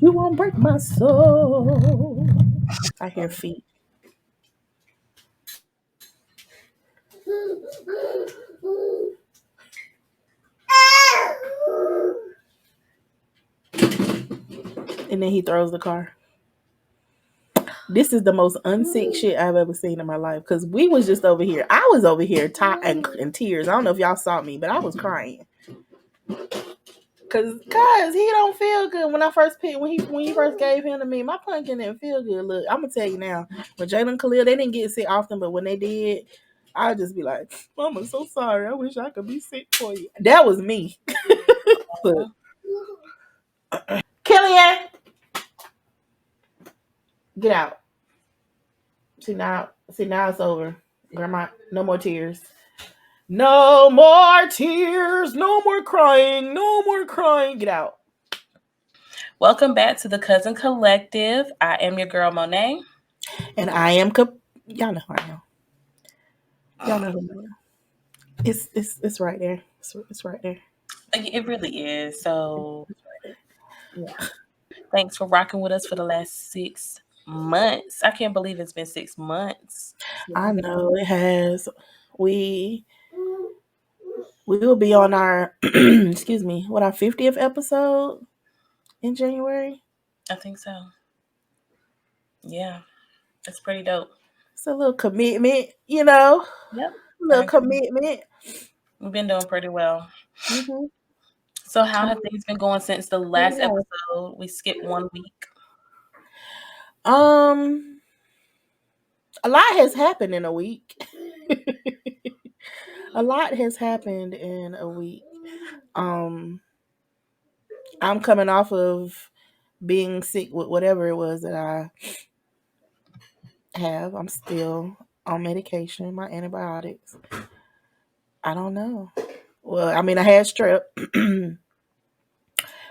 You won't break my soul. I hear feet. And then he throws the car. This is the most unsick shit I've ever seen in my life. Cause we was just over here. I was over here in tears. I don't know if y'all saw me, but I was crying. Cause he don't feel good. When I first picked when he first gave him to me, my pumpkin didn't feel good. Look, I'm gonna tell you now. When Jalen Khalil, they didn't get sick often, but when they did, I'd just be like, Mama, so sorry. I wish I could be sick for you. That was me. Look. Killian, get out. See now it's over. Grandma, no more tears. No more tears. No more crying. No more crying. Get out. Welcome back to the Cousin Collective. I am your girl Monet. And I am y'all know who I am. Y'all know who I am. It's right there. It's right there. It really is. So It's right there. Yeah. thanks for rocking with us for the last 6 months. I can't believe it's been 6 months. I know it has. We we will be on our excuse me, what, our 50th episode in January. I think so. Yeah, it's pretty dope. It's a little commitment, you know. Yep. A little commitment. We've been doing pretty well. Mm-hmm. So how have things been going since the last Yeah. episode? We skipped 1 week. Um, a lot has happened in a week. A lot has happened in a week. Um, I'm coming off of being sick with whatever it was that I have. I'm still on medication, my antibiotics. I don't know. Well, I mean, I had strep,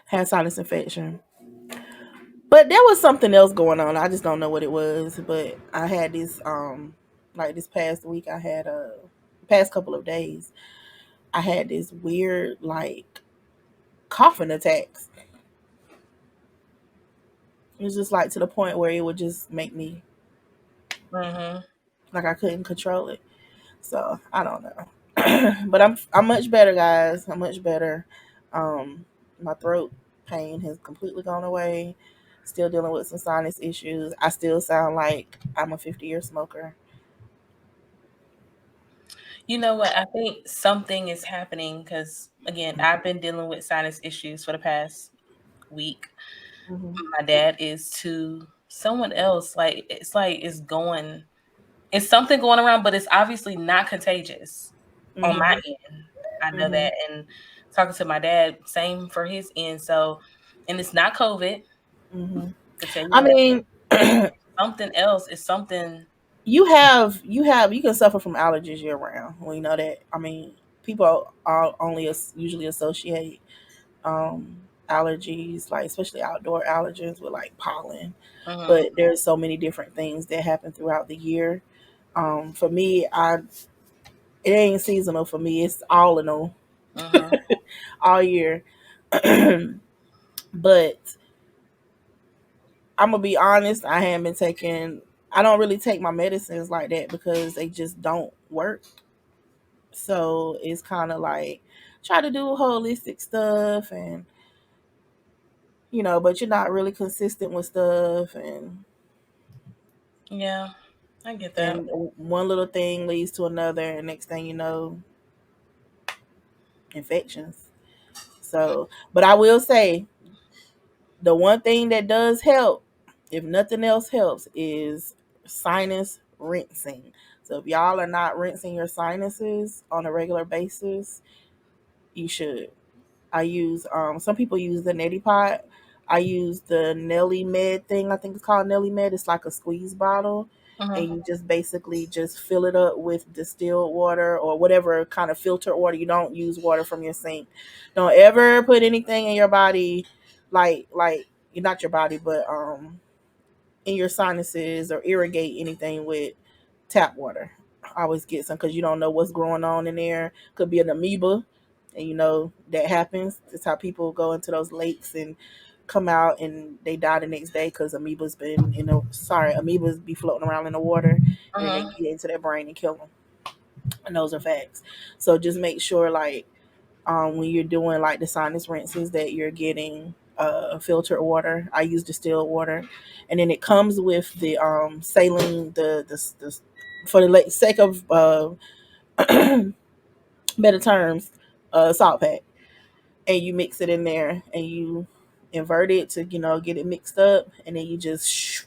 had sinus infection, but there was something else going on. I just don't know what it was. But I had this, like this past week, I had past couple of days, I had this weird like coughing attacks. It was just like to the point where it would just make me Mm-hmm. like I couldn't control it. So I don't know, but I'm much better, guys. I'm much better. My throat pain has completely gone away. Still dealing with some sinus issues. I still sound like I'm a 50-year smoker. You know what? I think something is happening because, again, I've been dealing with sinus issues for the past week. Mm-hmm. My dad is to someone else. Like it's going. It's something going around, but it's obviously not contagious on my Mm-hmm. end. I know Mm-hmm. that, and talking to my dad, same for his end. So, and it's not COVID. Mm-hmm. To tell you I that, mean, it's something else. It's something. you can suffer from allergies year round. We know that. I mean, people are only usually associate allergies, like especially outdoor allergens, with like pollen. Mm-hmm, But there's so many different things that happen throughout the year. For me, I it ain't seasonal for me. It's all in mm-hmm. all year. But I'm gonna be honest. I haven't been taking. I don't really take my medicines like that because they just don't work. So it's kind of like try to do holistic stuff and but you're not really consistent with stuff Yeah, I get that. and one little thing leads to another and next thing you know, infections. So, but I will say the one thing that does help, if nothing else helps, is sinus rinsing. So if y'all are not rinsing your sinuses on a regular basis, you should. I use some people use the neti pot. I use the Nelly Med thing. I think it's called Nelly Med. It's like a squeeze bottle, and Mm-hmm. you just basically just fill it up with distilled water or whatever kind of filter water. You don't use water from your sink. Don't ever put anything in your body, like you're not your body, but in your sinuses or irrigate anything with tap water. I always get some because you don't know what's growing on in there. Could be an amoeba, and that happens. That's how people go into those lakes and come out and they die the next day because amoebas been amoebas be floating around in the water, and then they Mhm. get into their brain and kill them. And those are facts. So just make sure like when you're doing like the sinus rinses that you're getting filtered water. I use distilled water, and then it comes with the saline, the for the sake of better terms, salt pack, and you mix it in there and you invert it to get it mixed up, and then you just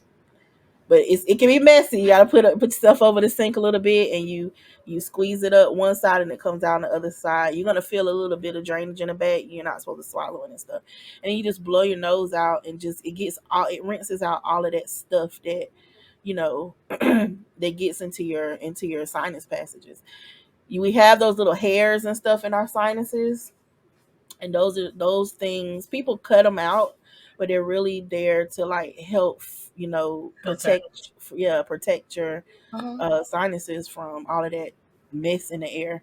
but it can be messy. You gotta put yourself over the sink a little bit, and you squeeze it up one side and it comes down the other side. You're gonna feel a little bit of drainage in the back. You're not supposed to swallow it and stuff. And then you just blow your nose out, and just it rinses out all of that stuff that you know that gets into your sinus passages. We have those little hairs and stuff in our sinuses, and those things people cut them out, but they're really there to like help Filter. protect your Mhm. sinuses from all of that mess in the air.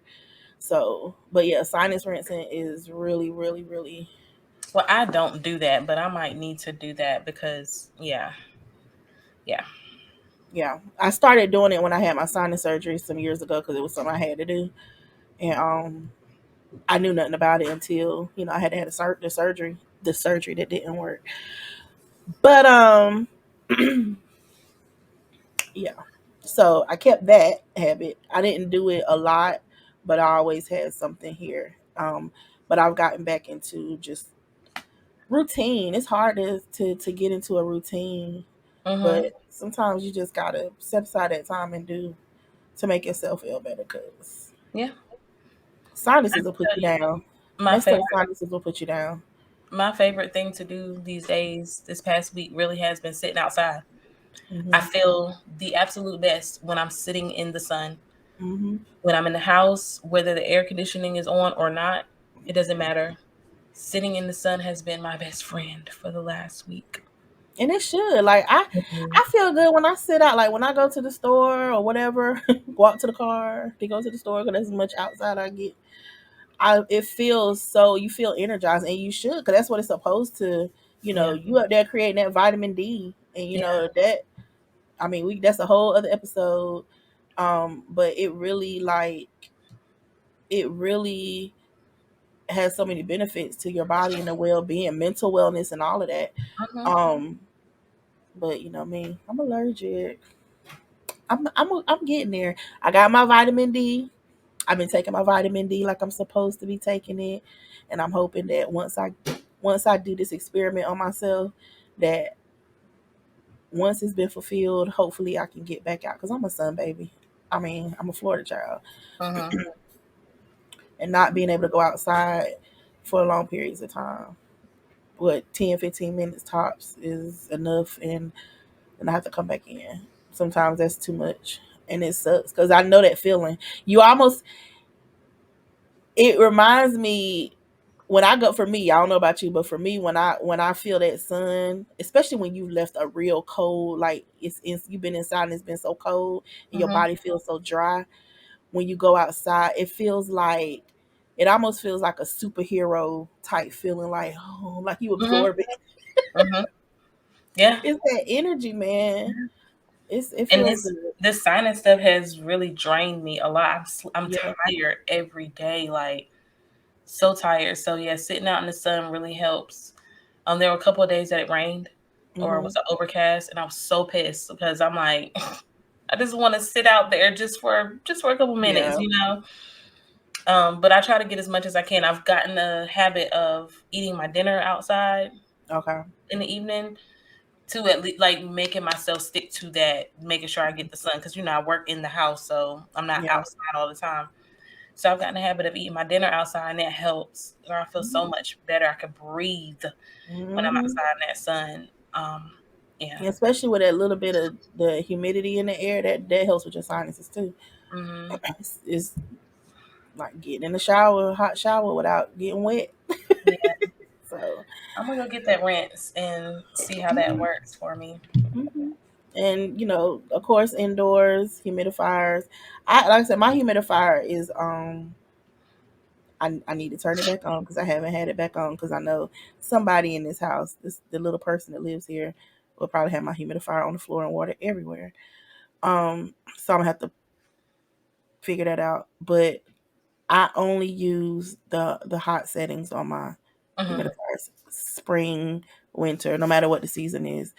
So but yeah, sinus rinsing is really really really. Well, I don't do that, but I might need to do that because yeah, yeah. Yeah, I started doing it when I had my sinus surgery some years ago because it was something I had to do. And I knew nothing about it until I had to have the surgery that didn't work. But yeah. So I kept that habit. I didn't do it a lot, but I always had something here. But I've gotten back into just routine. It's hard to get into a routine, Mhm. but sometimes you just gotta set aside that time and do to make yourself feel better. Cause Yeah. I sinuses will put tell you you, down. my Messed up favorite sinuses will put you down. my favorite thing to do these days, this past week, really has been sitting outside. I Mhm. feel the absolute best when I'm sitting in the sun. Mhm. When I'm in the house, whether the air conditioning is on or not, it doesn't matter. Sitting in the sun has been my best friend for the last week. And it should. Like I, Mhm. I feel good when I sit out. Like when I go to the store or whatever, walk to the car to go to the store because as much outside I get, it feels so. You feel energized, and you should because that's what it's supposed to. Yeah. You up there creating that vitamin D, and Yeah. that. I mean, we that's a whole other episode. But it really has so many benefits to your body and the well being, mental wellness, and all of that. Mhm. Um, but me, I'm allergic. I'm getting there. I got my vitamin D. I've been taking my vitamin D like I'm supposed to be taking it, and I'm hoping that once I do this experiment on myself, that once it's been fulfilled, hopefully I can get back out because I'm a sun baby. I mean, I'm a Florida child, Mhm. and not being able to go outside for long periods of time, what 10, 15 minutes tops is enough, and I have to come back in. Sometimes that's too much, and it sucks because I know that feeling. You almost it reminds me when I go for me, I don't know about you, but for me, when I feel that sun, especially when you've left a real cold, like you've been inside and it's been so cold and your Mhm. body feels so dry. When you go outside, it almost feels like a superhero type feeling, like like you Mhm. absorb it. Mhm. Yeah. It's that energy, man. It And feels good. this sinus stuff has really drained me a lot. I'm Yeah. tired every day, like so tired. So yeah, sitting out in the sun really helps. There were a couple of days that it rained or it Hmm. was overcast, and I was so pissed because I'm like, I just want to sit out there just for a couple minutes, Yeah. you know. But I try to get as much as I can. I've gotten the habit of eating my dinner outside Okay. in the evening to at least like making myself stick to that, making sure I get the sun because I work in the house, so I'm not Yeah. outside all the time. So I've gotten the habit of eating my dinner outside, and that helps. Or I feel so much better. I can breathe when I'm Hmm. outside in that sun. Yeah. Especially with that little bit of the humidity in the air, that helps with your sinuses too. Hmm. It's like getting in the shower, hot shower without getting wet. Yeah. So, I'm gonna go get that rinse and see how that works for me. mhm. And of course, indoors humidifiers. Like I said, my humidifier is I need to turn it back on because I haven't had it back on because I know somebody in this house, the little person that lives here, will probably have my humidifier on the floor and water everywhere. So I'm gonna have to figure that out. But I only use the hot settings on my Hmm. humidifiers, spring, winter, no matter what the season is.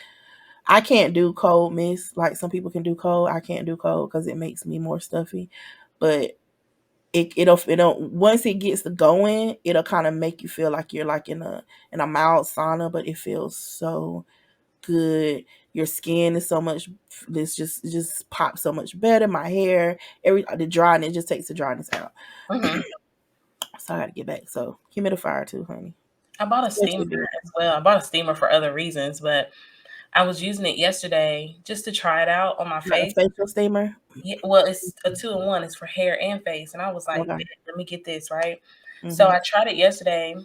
I can't do cold mist like some people can do cold. I can't do cold because it makes me more stuffy. But it'll once it gets to going, it'll kind of make you feel like you're like in a mild sauna, but it feels so good. Your skin is so much. This just pops so much better. My hair, the dryness just takes the dryness out. Hmm. So I got to get back. So humidifier too, honey. I bought a steamer Especially big. as well. I bought a steamer for other reasons, but I was using it yesterday just to try it out on my Like a face. facial steamer. Yeah, well, it's a 2-in-1. It's for hair and face, and I was like, Okay. "Bet, let me get this right." So Mhm. I tried it yesterday,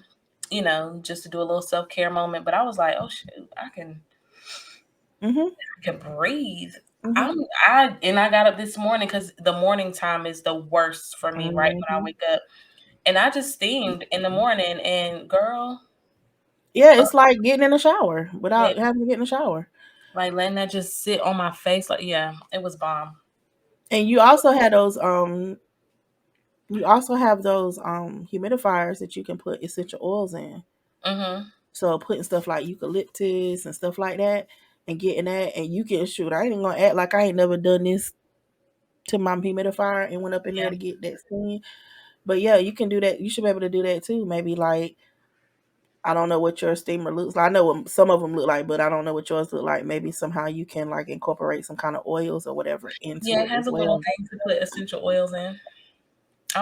just to do a little self care moment. But I was like, "Oh shoot, Mhm. I can breathe." Mhm. I got up this morning because the morning time is the worst for me, right when I Mhm. wake up, and I just steamed in the morning, and girl, Yeah, uh, it's like getting in the shower yeah, without having to get in the shower. like letting that just sit on my face, like yeah, it was bomb. And you also had those you also have those humidifiers that you can put essential oils in. Hmm. So putting stuff like eucalyptus and stuff like that and getting that and you can shoot. I ain't even gonna act like I ain't never done this to my humidifier and went up in there Yeah, to get that steam. But yeah, you can do that. You should be able to do that too. Maybe like I don't know what your steamer looks like. I know what some of them look like, but I don't know what yours look like. Maybe somehow you can like incorporate some kind of oils or whatever into yeah, it it has as a little well. thing to put essential oils in.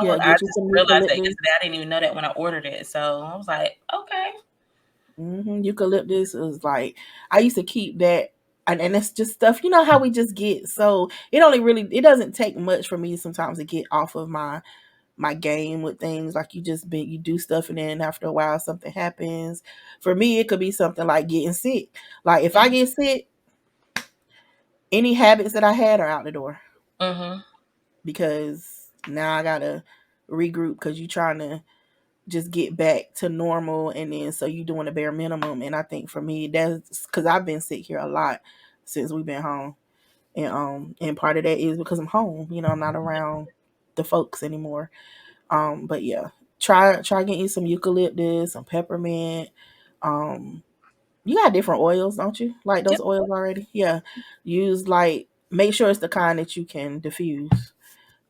Yeah, I get you just some realized that eucalyptus. yesterday. I didn't even know that when I ordered it. So I was like, okay. Eucalyptus is like I used to keep that, and it's just stuff. You know how we just get so it doesn't take much for me sometimes to get off of my game with things. Like you do stuff and then after a while something happens. For me, it could be something like getting sick. Like if I get sick, any habits that I had are out the door Mm-hmm. because now I gotta regroup because you trying to just get back to normal and then so you doing the bare minimum. And I think for me that's because I've been sick here a lot since we've been home. And part of that is because I'm home. I'm not around the folks anymore. But yeah, try getting you some eucalyptus, some peppermint. Um you got different oils, don't you? Like Yep. those oils already? Yeah. Use like make sure it's the kind that you can diffuse.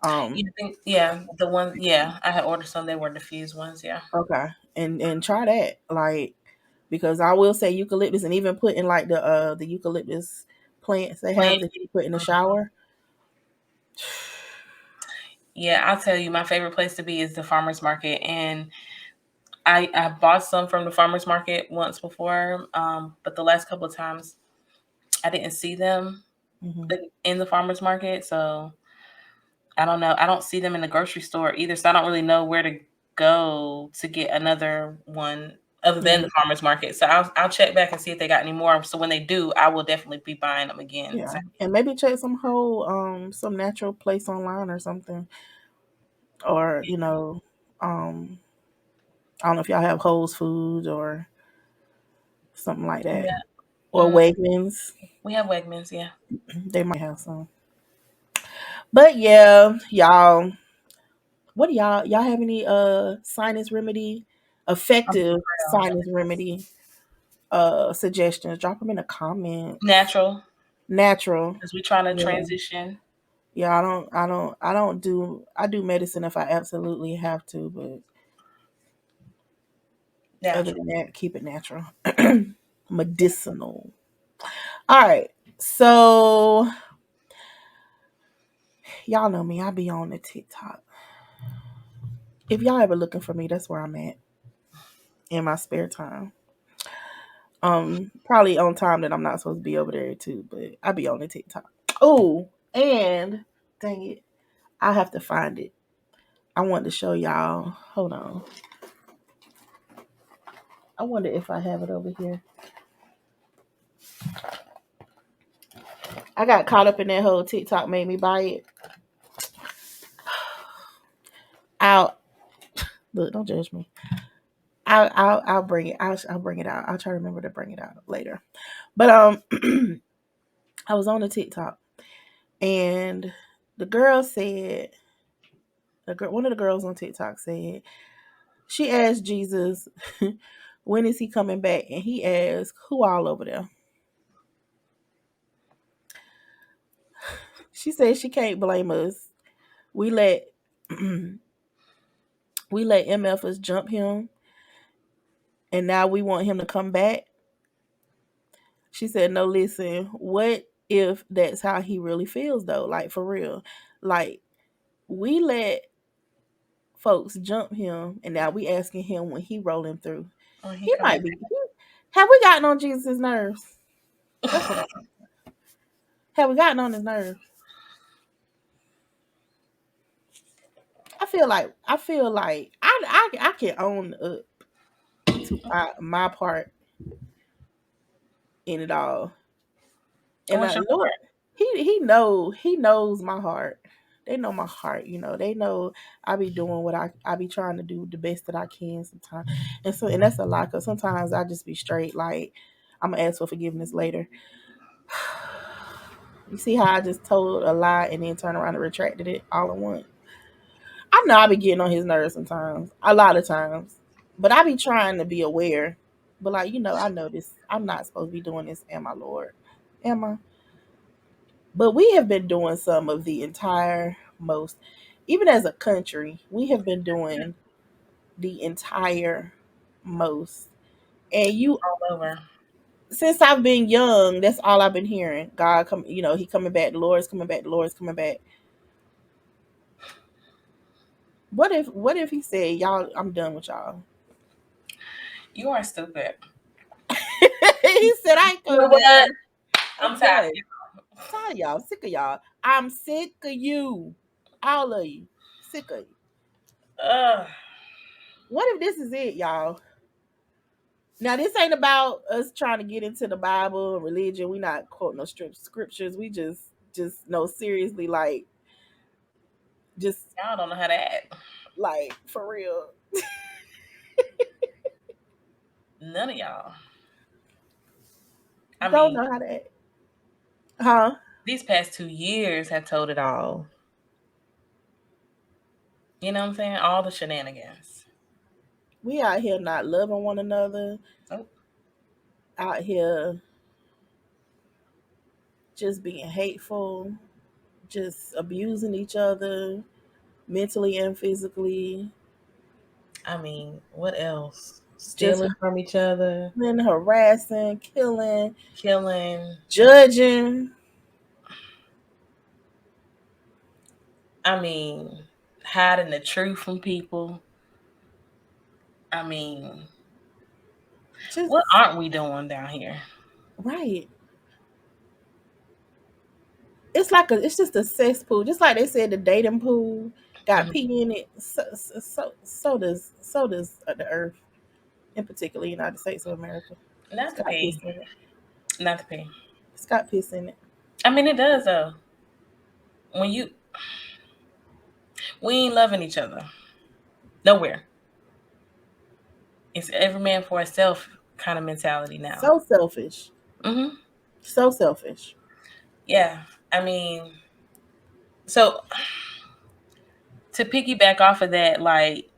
Um You think? Yeah, the one. Yeah, I had ordered some. They were diffused ones. Yeah. okay. And try that. Like because I will say eucalyptus and even putting like the eucalyptus plants they have Plant. that you put in the Mhm. shower. Yeah, I'll tell you, my favorite place to be is the farmers market, and I bought some from the farmers market once before, but the last couple of times I didn't see them Hmm. in the farmers market, so I don't know. I don't see them in the grocery store either, so I don't really know where to go to get another one other than Yeah, the farmers market. So I'll check back and see if they got any more. So when they do, I will definitely be buying them again. yeah, So, and maybe check some natural place online or something, or um, I don't know if y'all have Whole Foods or something like that, yeah, or mm, Wegmans. we have Wegmans. Yeah, They might have some. But yeah, y'all, what do y'all have any sinus remedy, I'm effective for real. sinus remedy suggestions? Drop them in the comments. Natural Natural. because we're trying to Yeah. transition Yeah, I do medicine if I absolutely have to, but other natural. than that, keep it natural. Medicinal. All right. So y'all know me. I be on the TikTok. If y'all ever looking for me, that's where I'm at in my spare time. Probably on time that I'm not supposed to be over there too, but I be on the TikTok. Oh, and dang it, I have to find it. I want to show y'all. Hold on. I wonder if I have it over here. I got caught up in that whole TikTok made me buy it. Out. Look, don't judge me. I'll bring it. I'll bring it out. I'll try to remember to bring it out later. But I was on the TikTok and the girl said one of the girls on TikTok said she asked Jesus when is he coming back, and he asked who all over there. She said she can't blame us. We let we let MFers jump him, and now we want him to come back. She said, "No, listen. What if that's how he really feels, though? Like for real, like we let folks jump him, and now we asking him when he rolling through. When he He coming might be. Have we gotten on Jesus' nerves? That's what back. I have. We gotten on his nerves. I can own up to my part in it all, and What's your Lord, he knows my heart. They know my heart, They know I be doing what I be trying to do the best that I can sometimes, and that's a lot. Cause sometimes I just be straight like I'm gonna ask for forgiveness later. You see how I just told a lie and then turned around and retracted it all at once. I know I be getting on his nerves sometimes, a lot of times, but I be trying to be aware. But like I know this. I'm not supposed to be doing this. Am I, Lord? Am I? But we have been doing some of the entire most, even as a country, we have been doing the entire most. And all over. since I've been young, that's all I've been hearing. God come, he coming back. The Lord's coming back. The Lord's coming back. What if he said, y'all, I'm done with y'all? You are stupid. He said, I ain't You know coming back. what? I'm I'm tired. done. Tired of y'all. Sick of y'all. I'm sick of you. All of you. Sick of you. Ugh. What if this is it, y'all? Now this ain't about us trying to get into the Bible and religion. We not quoting no scriptures. We just know seriously, just Y'all don't know how to act. like for real. None of y'all. I Don't mean, know how to act. Huh? these past 2 years have told it all. You know what I'm saying? All the shenanigans. We out here not loving one another. Oh, Out here just being hateful, just abusing each other mentally and physically, I mean, what else? just Stealing from each other, harassing, killing, killing. judging. I mean, hiding the truth from people. I mean, what Just aren't we doing down here? right. It's just a cesspool. Just like they said the dating pool got Mhm. pee in it. So does the earth, in particular United States of America. It's Not to got piss pay. in it. Not to pay. It's got piss in it. I mean, it does though. When you we ain't loving each other nowhere. It's every man for himself kind of mentality now. So selfish. Hmm. So selfish. Yeah. I mean, so to piggyback off of that, like,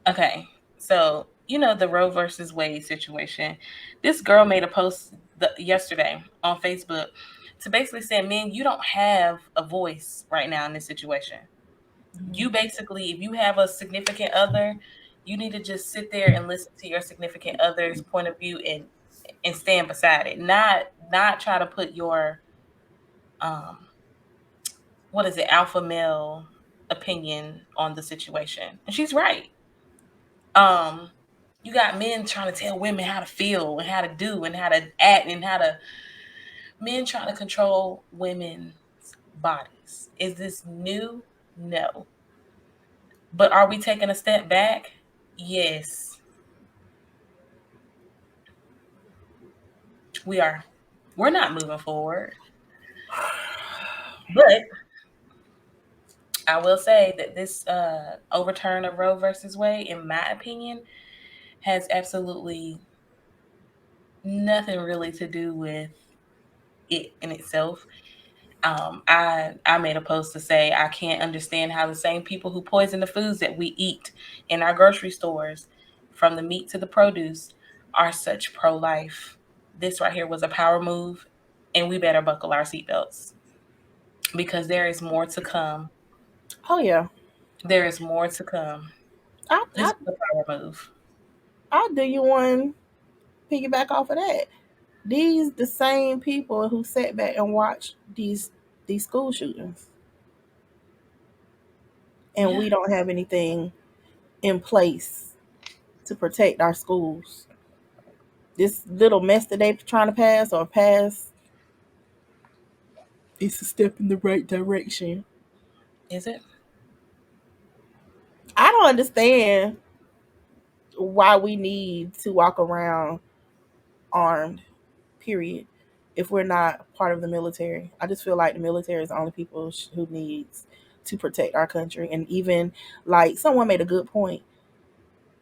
okay, so the Roe versus Wade situation. This girl made a post yesterday on Facebook to basically say, "Men, you don't have a voice right now in this situation. Mhm. You basically, if you have a significant other, you need to just sit there and listen to your significant other's point of view and stand beside it. Not try to put your um what is it, alpha male opinion on the situation." And she's right. Um, you got men trying to tell women how to feel and how to do and how to act and how to men trying to control women's bodies. Is this new? No. But are we taking a step back? Yes, we are. We're not moving forward. But I will say that this overturn of Roe versus Wade, in my opinion, has absolutely nothing really to do with it in itself. I made a post to say I can't understand how the same people who poison the foods that we eat in our grocery stores, from the meat to the produce, are such pro-life. This right here was a power move, and we better buckle our seatbelts because there is more to come. Oh yeah, There is more to come. I This I is a power move. I do you one piggyback off of that. These the same people who sat back and watched these school shootings, and Yeah. we don't have anything in place to protect our schools. This little mess that they trying to pass or pass, it's a step in the right direction. Is it? I don't understand why we need to walk around armed, period, if we're not part of the military. I just feel like the military is the only people who needs to protect our country. And even like someone made a good point,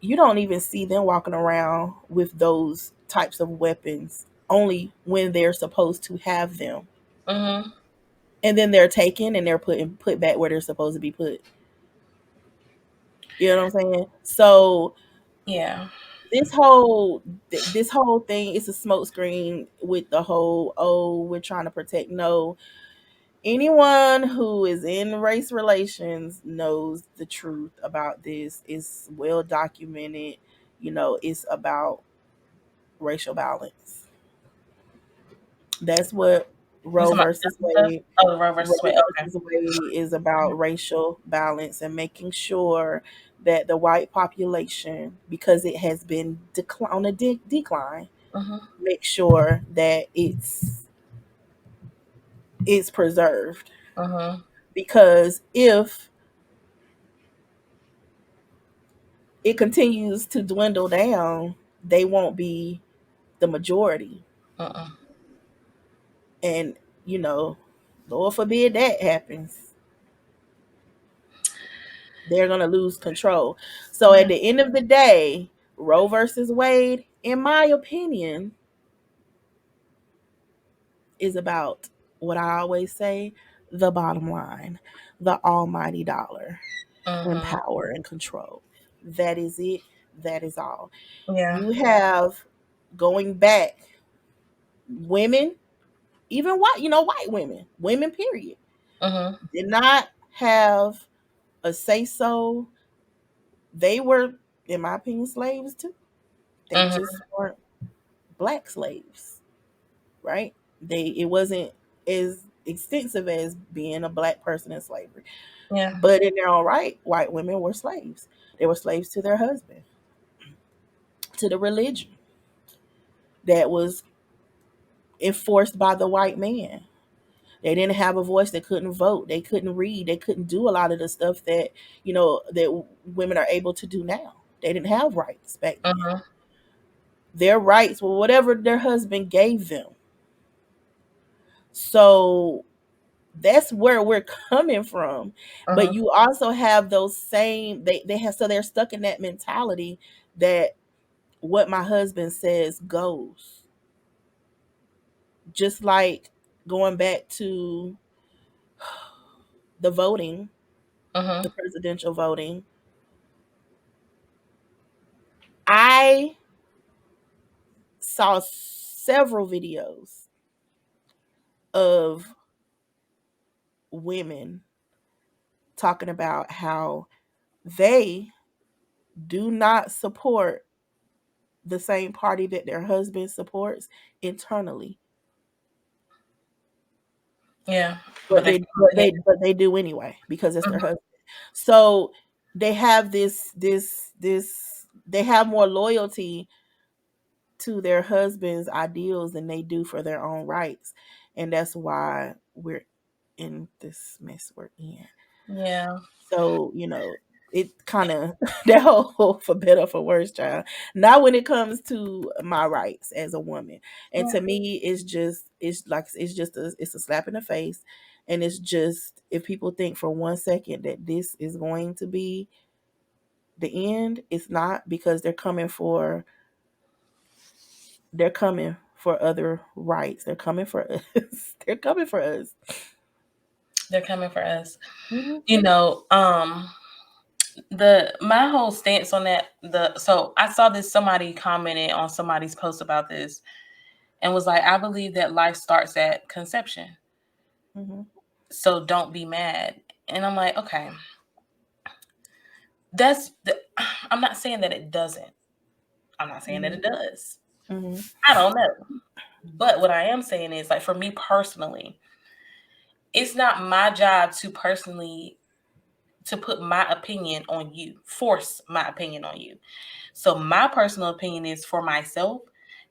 you don't even see them walking around with those types of weapons only when they're supposed to have them. Mm-hmm. And then they're taken and they're put back where they're supposed to be put. You know what I'm saying? So Yeah. this whole this whole thing is a smokescreen with the whole, oh, we're trying to protect. No, anyone who is in race relations knows the truth about this. It's well documented. It's about racial balance. That's what You Roe talking versus about gun stuff? Wade Oh, Roe versus Wade. Roe Okay. versus Wade is about racial balance and making sure that the white population, because it has been on a decline, Mm-hmm. make sure that it's preserved. Mm-hmm. Because if it continues to dwindle down, they won't be the majority. Mm-mm. And, Lord forbid that happens. They're going to lose control. So at Yeah. the end of the day, Roe versus Wade, in my opinion, is about what I always say, the bottom line, the almighty dollar, and Mm-hmm. power and control. That is it. That is all. Yeah. You have, going back, women, even white women, period, Mm-hmm. did not have a say so. They were, in my opinion, slaves too. They Mm-hmm. just weren't black slaves, right? It wasn't as extensive as being a black person in slavery. Yeah. But in their own right, white women were slaves. They were slaves to their husband, to the religion that was enforced by the white man. They didn't have a voice. They couldn't vote. They couldn't read. They couldn't do a lot of the stuff that women are able to do now. They didn't have rights back then. Mm-hmm. Their rights were whatever their husband gave them. So that's where we're coming from. But Mm-hmm. you also have those same, they have, so they're stuck in that mentality that what my husband says goes. Just like going back to the voting, Mm-hmm. the presidential voting, I saw several videos of women talking about how they do not support the same party that their husband supports internally, Yeah. But but they. they do anyway because it's their Mm-hmm. husband. So they have they have more loyalty to their husband's ideals than they do for their own rights, and that's why we're in this mess we're in. Yeah. So, it kind of that whole for better for worse, child. Not when it comes to my rights as a woman. And Yeah. to me, it's just it's like it's just it's a slap in the face. And it's just, if people think for 1 second that this is going to be the end, it's not, because they're coming for other rights. They're coming for us. They're coming for us. They're coming for us. Mm-hmm. You know, the my whole stance on that, so I saw this, somebody commented on somebody's post about this and was like, I believe that life starts at conception. Mm-hmm. So don't be mad. And I'm like, okay, that's the, I'm not saying that it doesn't. I'm not saying that it does. Mm-hmm. I don't know. But what I am saying is, like, for me personally, it's not my job to personally to put my opinion on you, force my opinion on you. So my personal opinion is for myself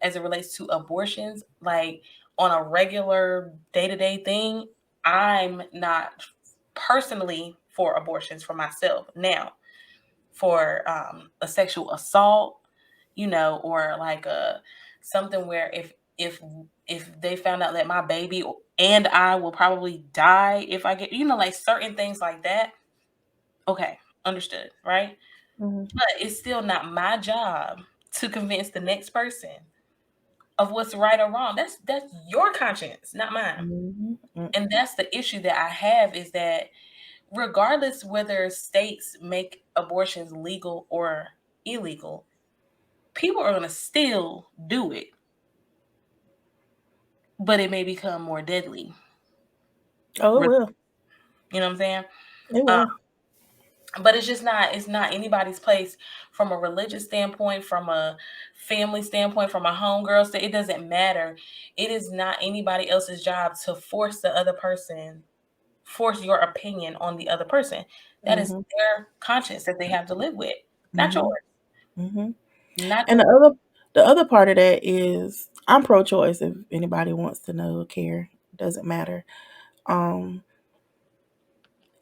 as it relates to abortions, like on a regular day-to-day thing, I'm not personally for abortions for myself. Now, for a sexual assault, you know, or like a something where if they found out that my baby and I will probably die if I get, you know, like certain things like that. Okay, understood, right? Mm-hmm. But it's still not my job to convince the next person of what's right or wrong. That's your conscience, not mine. Mm-hmm. And that's the issue that I have, is that regardless whether states make abortions legal or illegal, people are going to still do it, but it may become more deadly. Oh, it You will. know what I'm saying? It Um, will. but it's not anybody's place from a religious standpoint, from a family standpoint, from a homegirl stand. It doesn't matter. It is not anybody else's job to force the other person, force your opinion on the other person. That is Mm-hmm. their conscience that they have to live with, not Mm-hmm. yours. Mm-hmm. Not And yours. the other part of that is, I'm pro-choice. If anybody wants to know or care, it doesn't matter. Um,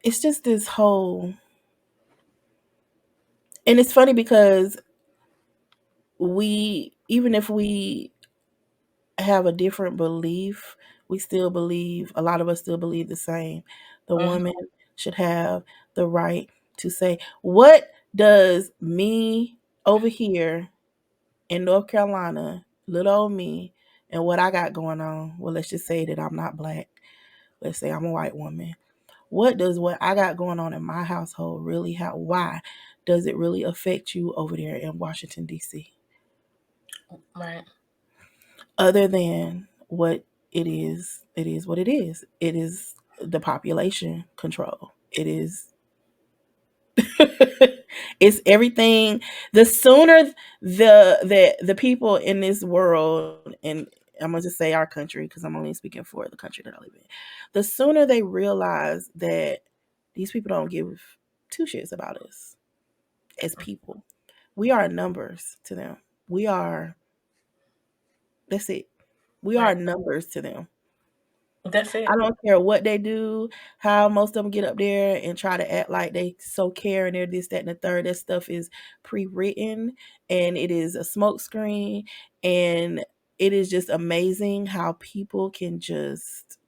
it's just this whole, and it's funny because we, even if we have a different belief, we still believe, a lot of us still believe the same. The Mhm. woman should have the right to say, what does me over here in North Carolina, little old me, and what I got going on? Well, let's just say that I'm not black. Let's say I'm a white woman. What does what I got going on in my household really have? Why does it really affect you over there in Washington, D.C.? Right. Other than what it is what it is. It is the population control. It is it's everything. The sooner the people in this world, and I'm gonna just say our country because I'm only speaking for the country that I live in, the sooner they realize that these people don't give two shits about us as people. We are numbers to them. We are, that's it. We are Right. numbers to them. That's I it. don't care what they do, how most of them get up there and try to act like they so care and they're this, that, and the third. That stuff is pre-written, and it is a smokescreen, and it is just amazing how people can just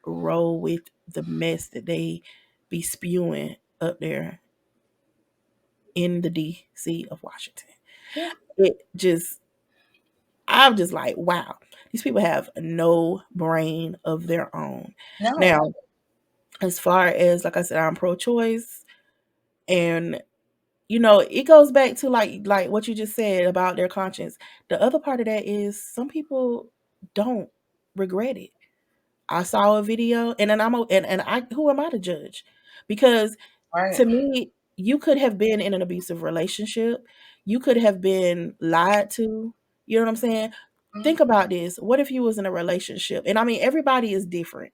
roll with the mess that they be spewing up there in the DC of Washington. Yeah. It just, I'm just like, wow, these people have no brain of their own. No. Now, as far as, like I said, I'm pro-choice, and it goes back to like what you just said about their conscience. The other part of that is some people don't regret it. I saw a video, and then and I, who am I to judge? Because Right. to me, you could have been in an abusive relationship, you could have been lied to. You know what I'm saying? Mhm. Think about this. What if you was in a relationship? And I mean, everybody is different.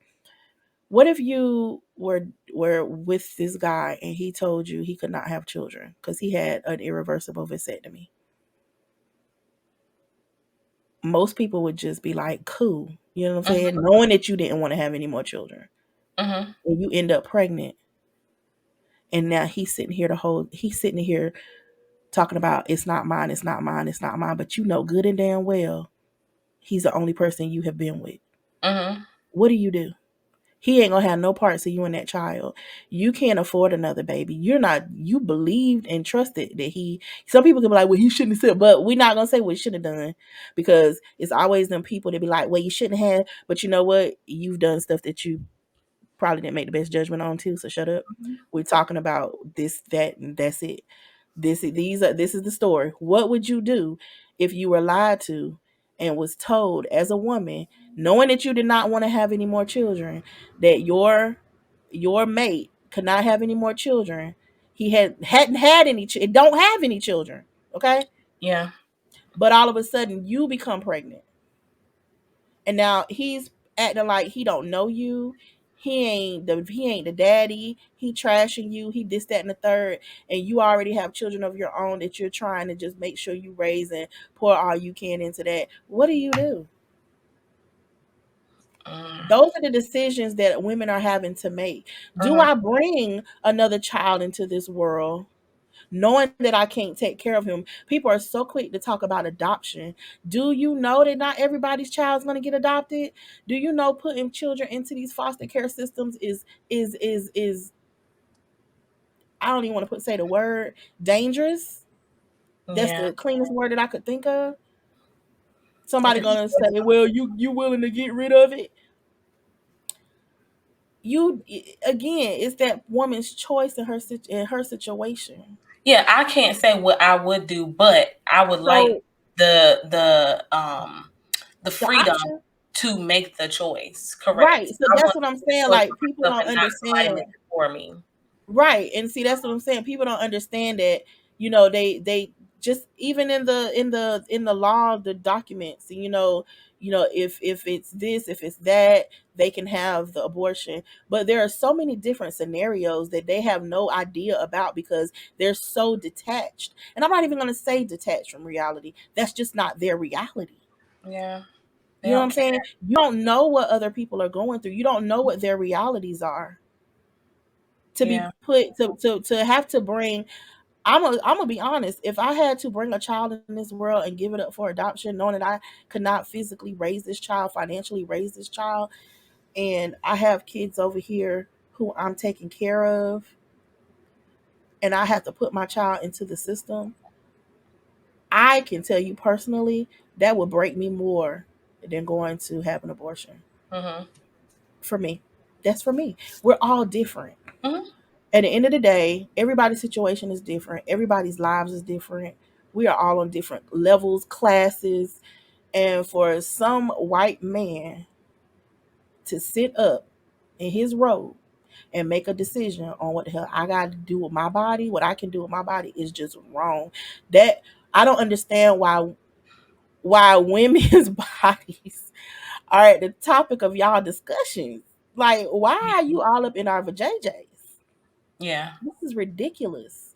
What if you were with this guy and he told you he could not have children because he had an irreversible vasectomy? Most people would just be like, cool. You know what I'm saying? Mhm. Knowing that you didn't want to have any more children. Mhm. And you end up pregnant. And now he's sitting here talking about, it's not mine, it's not mine, it's not mine. But you know good and damn well he's the only person you have been with. Mhm. What do you do? He ain't gonna have no parts of you and that child. You can't afford another baby. You're not. You believed and trusted that he. Some people could be like, "Well, he shouldn't have said," but we're not gonna say what he should have done, because it's always them people that be like, "Well, you shouldn't have." But you know what? You've done stuff that you probably didn't make the best judgment on too. So shut up. We're talking about this, that, and that's it. This is the story. What would you do if you were lied to and was told as a woman, knowing that you did not want to have any more children, that your mate could not have any more children. He hadn't had any. Don't have any children. Okay, Yeah. but all of a sudden you become pregnant, and now he's acting like he don't know you. He ain't the daddy. He trashing you. He this, that, and the third. And you already have children of your own that you're trying to just make sure you raise and pour all you can into that. What do you do? Mm. Those are the decisions that women are having to make. Do Mhm. I bring another child into this world knowing that I can't take care of him? People are so quick to talk about adoption. Do you know that not everybody's child's going to get adopted? Do you know putting children into these foster care systems is I don't even want to say the word dangerous. That's Yeah. the cleanest word that I could think of. It Somebody could be. gonna say, "Well, you willing to get rid of it?" You again, it's that woman's choice in her situation. Yeah, I can't say what I would do, but I would like So the the freedom option, to make the choice. right? Correct. So I that's want what I'm to make the saying. choice Like for people myself don't and not somebody understand. make it for me. Right. And see, that's what I'm saying. People don't understand that, they just even in the law, the documents, if it's this, if it's that, they can have the abortion. But there are so many different scenarios that they have no idea about because they're so detached. And I'm not even gonna say detached from reality. That's just not their reality. Yeah, they You know what don't I'm care. saying? You don't know what other people are going through. You don't know what their realities are to be Yeah. put to have to bring. I'm gonna be honest. If I had to bring a child in this world and give it up for adoption, knowing that I could not physically raise this child, financially raise this child, and I have kids over here who I'm taking care of, and I have to put my child into the system, I can tell you personally that would break me more than going to have an abortion. Mhm. For me, that's for me. We're all different. Mhm. At the end of the day, everybody's situation is different. Everybody's lives is different. We are all on different levels, classes, and for some white man to sit up in his robe and make a decision on what the hell I got to do with my body, what I can do with my body is just wrong. That I don't understand why women's bodies are at the topic of y'all discussions. Like, why are you all up in our vajayjays? Yeah. This is ridiculous.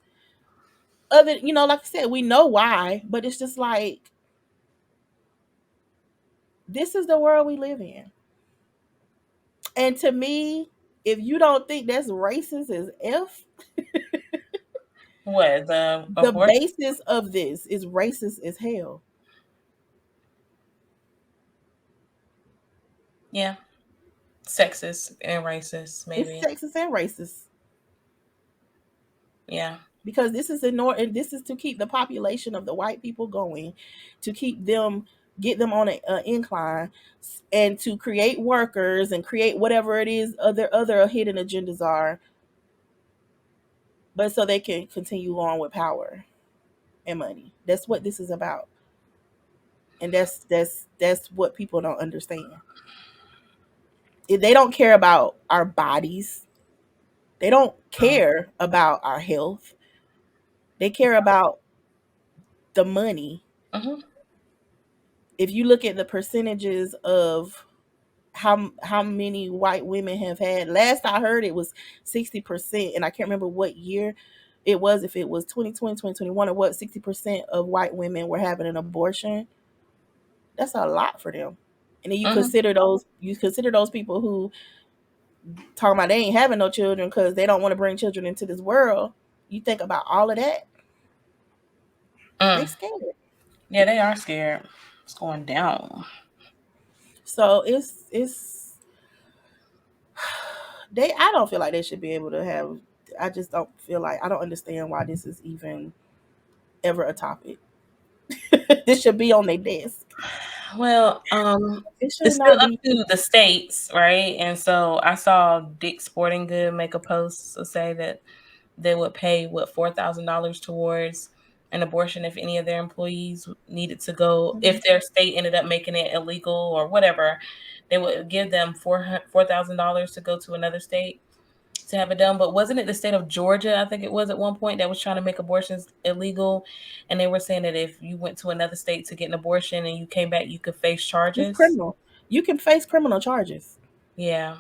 Like I said, we know why, but it's just like this is the world we live in. And to me, if you don't think that's racist as F, What, the the abortion? basis of this is racist as hell. Yeah. Sexist and racist, It's maybe. sexist and racist Yeah. because this is and this is to keep the population of the white people going, to keep them get them on an incline, and to create workers and create whatever it is other hidden agendas are, but so they can continue on with power and money. That's what this is about. And that's what people don't understand. If they don't care about our bodies. They don't Um, care about our health. They care about the money. mhm. If you look at the percentages of how many white women have had, last I heard it was 60%, and I can't remember what year it was, if it was 2020, 2021, or what, 60% of white women were having an abortion. That's a lot for them. And then Mhm. you consider those people who talking about they ain't having no children because they don't want to bring children into this world. You think about all of that, they Mm. scared. Yeah, they are scared. It's going down. So it's I don't feel like they should be able to have. I just don't feel like I don't understand why this is even ever a topic. This should be on their desk. Well, It should it's still not up be. to the states, right? And so I saw Dick's Sporting Good make a post to say that they would pay $4,000 towards an abortion if any of their employees needed to go, Mhm. if their state ended up making it illegal or whatever, they would give them $4,000 to go to another state to have it done. But wasn't it the state of Georgia, I think it was at one point, that was trying to make abortions illegal, and they were saying that if you went to another state to get an abortion and you came back, you could face It's charges. criminal. You can face criminal charges. Yeah.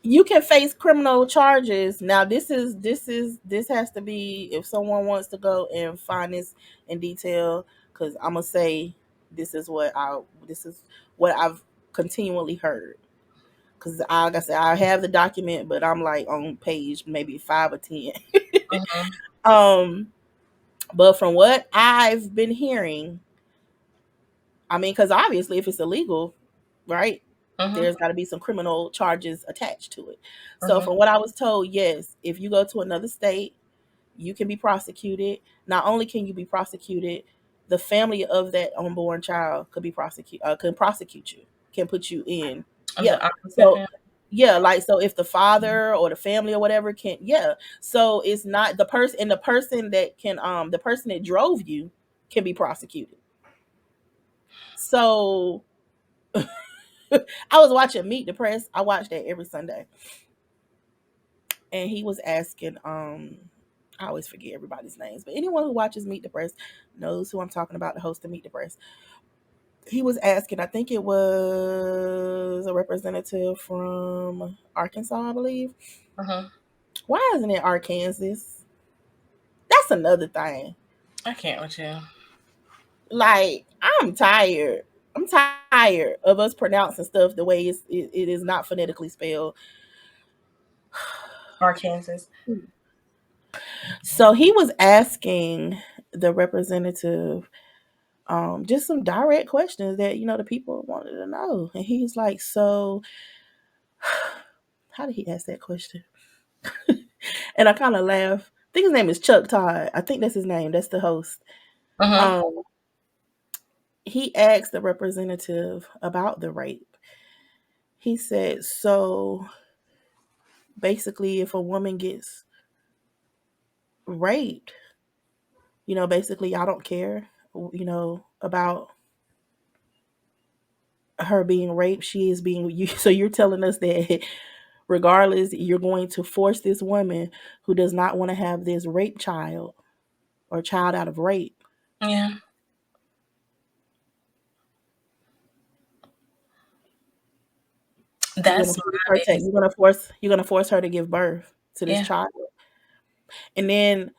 You can face criminal charges. Now this has to be if someone wants to go and find this in detail, because I'm gonna say this is what I've continually heard. Because like I said, I have the document, but I'm like on page maybe 5 or 10. Mm-hmm. um, but from what I've been hearing, I mean, because obviously, if it's illegal, right, Mm-hmm. there's got to be some criminal charges attached to it. So, Mm-hmm. from what I was told, yes, if you go to another state, you can be prosecuted. Not only can you be prosecuted, the family of that unborn child could be can prosecute you, can put you in. Yeah. The opposite So, family. yeah, like so, if the father or the family or whatever can, yeah. So it's not the person, and the person that can, the person that drove you can be prosecuted. So I was watching Meet the Press. I watch that every Sunday. And he was asking, I always forget everybody's names, but anyone who watches Meet the Press knows who I'm talking about, the host of Meet the Press. He was asking, I think it was a representative from Arkansas, I believe. Mm-hmm. Why isn't it Arkansas? That's another thing. I can't with you. Like, I'm tired. I'm tired of us pronouncing stuff the way it is not phonetically spelled. Arkansas. So he was asking the representative just some direct questions that the people wanted to know, and he's like, "So, how did he ask that question?" And I kind of laugh. I think his name is Chuck Todd. I think that's his name. That's the host. Mm-hmm. Um, he asked the representative about the rape. He said, "So basically, if a woman gets raped, basically, I don't care, about her being raped. She is being you. So you're telling us that regardless, you're going to force this woman who does not want to have this rape child or child out of rape. Yeah. That's my biggest. You're gonna force her to give birth to this Yeah. child, and then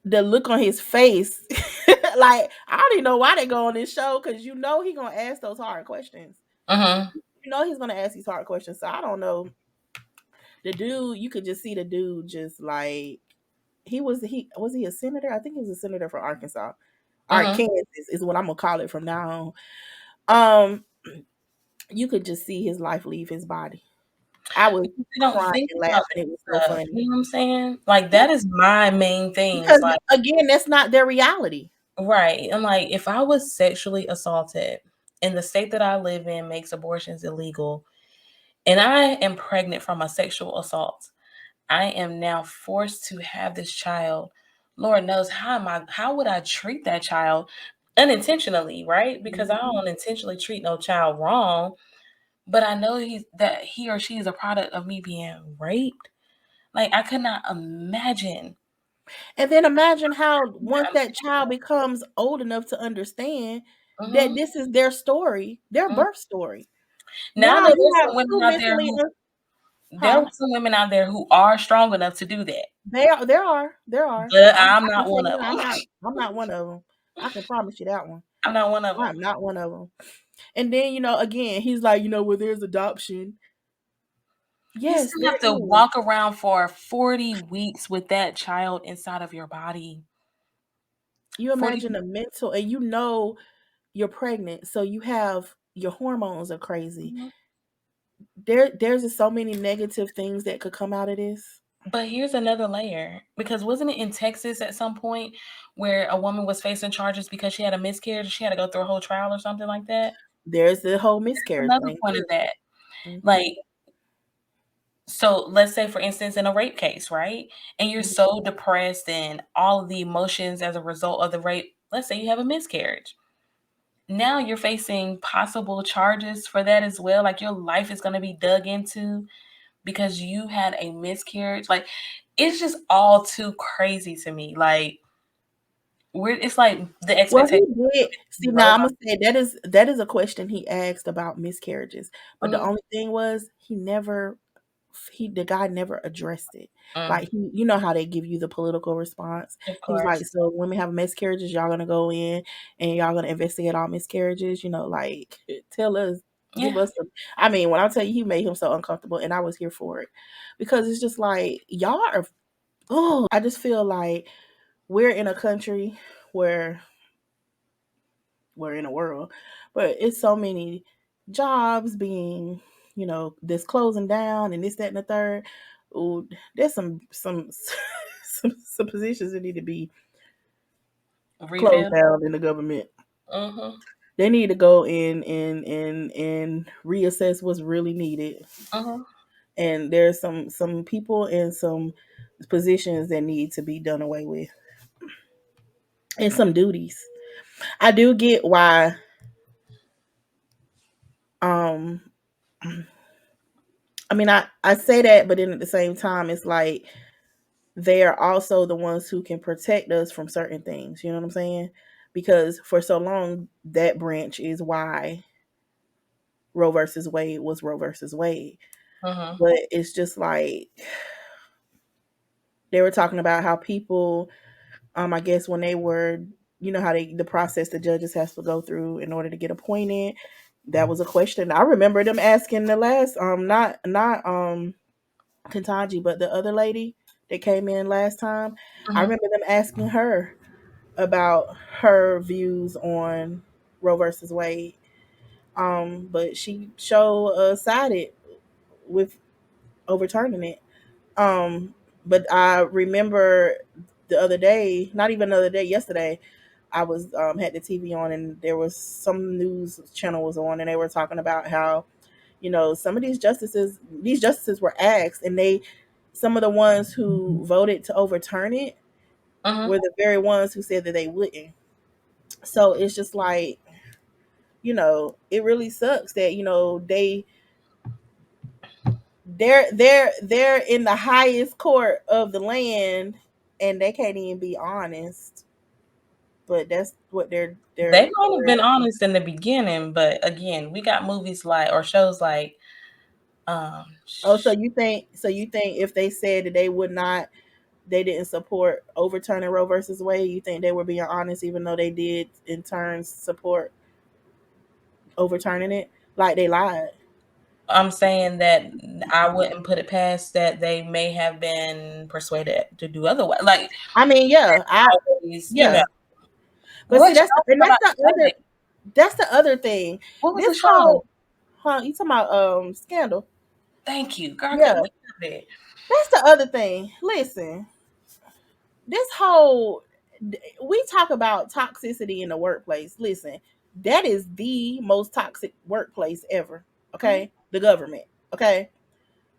the look on his face, like I don't even know why they go on this show because he's gonna ask those hard questions. Mm-hmm. He's gonna ask these hard questions. So I don't know. The dude, you could just see the dude just like he was he a senator? I think he was a senator from Arkansas. Mm-hmm. Arkansas is what I'm gonna call it from now on. You could just see his life leave his body. I was Because they don't crying think and about laughing. It was so that stuff. funny. You know what I'm saying? Like Yeah, that is my main things. because Like, again, that's not their reality. right. And like if I was sexually assaulted and the state that I live in makes abortions illegal and I am pregnant from a sexual assault, I am now forced to have this child. Lord knows how would I treat that child unintentionally, right? Because I Mhm. don't intentionally treat no child wrong, but I know that he or she is a product of me being raped. Like I could not imagine. And then imagine how once that child becomes old enough to understand that Mhm, this is their story, their mhm. birth story. Now I Now know you have two mentally, there huh? are some women out there who are strong enough to do that, There are. but I'm I can not tell one you of now, them. I'm not one of them. I can promise you that one. I'm not one of them. I'm not one of them. And then again, he's like, well, there's adoption. You Yes, still there have to is. walk around for 40 weeks with that child inside of your body. You 40. imagine the mental, and you're pregnant, so you have your hormones are crazy. Mhm. there's just so many negative things that could come out of this. But here's another layer, because wasn't it in Texas at some point where a woman was facing charges because she had a miscarriage? She had to go through a whole trial or something like that. There's the whole That's miscarriage another thing point of too. that. Hmm. Like, so let's say, for instance, in a rape case, right? And you're Hmm. so depressed and all of the emotions as a result of the rape. Let's say you have a miscarriage. Now you're facing possible charges for that as well. Like, your life is going to be dug into because you had a miscarriage. Like, it's just all too crazy to me. Like, it's like the Well, expectation he did. See, low. now I'm gonna say that is a question he asked about miscarriages, but the Mhm, only thing was the guy never addressed it. mm, Like you know how they give you the political response. of He was like, course. "So women have miscarriages, y'all gonna go in and y'all gonna investigate all miscarriages? You know, like tell us, give Yeah. us some." I mean, when I tell you, he made him so uncomfortable, and I was here for it because it's just like y'all are. Oh, I just feel like we're in a country where we're in a world, but it's so many jobs being, this closing down and this, that, and the third. Ooh, there's some positions that need to be closed Reveal. down in the government. Mhm, They need to go in and reassess what's really needed. mhm. And there's some people in some positions that need to be done away with, and some duties. I do get why. Um, I mean, I say that, but then at the same time, it's like they are also the ones who can protect us from certain things. You know what I'm saying? Because for so long, that branch is why Roe versus Wade was Roe versus Wade. Mhm. But it's just like they were talking about how people, I guess when they were, how the process the judges has to go through in order to get appointed. That was a question I remember them asking the last, not Kentanji, but the other lady that came in last time. I Mhm. remember them asking her about her views on Roe versus Wade. But she sided with overturning it. Um, but I remember the other day, not even the other day, yesterday, I was had the TV on and there was some news channel was on and they were talking about how, some of these justices were asked and some of the ones who voted to overturn it were Mhm. the very ones who said that they wouldn't. So it's just like, it really sucks that, they're in the highest court of the land and they can't even be honest. But that's what They might have they're been honest in the beginning, but again, we got movies like, or shows like, Oh, so you think if they said that they didn't support overturning Roe versus Wade, you think they were being honest even though they did in turn support overturning it? Like they lied. I'm saying that I wouldn't put it past that they may have been persuaded to do otherwise. Like, I mean, yeah, always, yeah. But see, what show was that's about the today? other thing. What was the This show? whole, you talking about scandal? Thank you, girl. I couldn't Yeah, think of it. that's the other thing. Listen, this whole we talk about toxicity in the workplace. Listen, that is the most toxic workplace ever. Mhm. Okay, the government. Okay,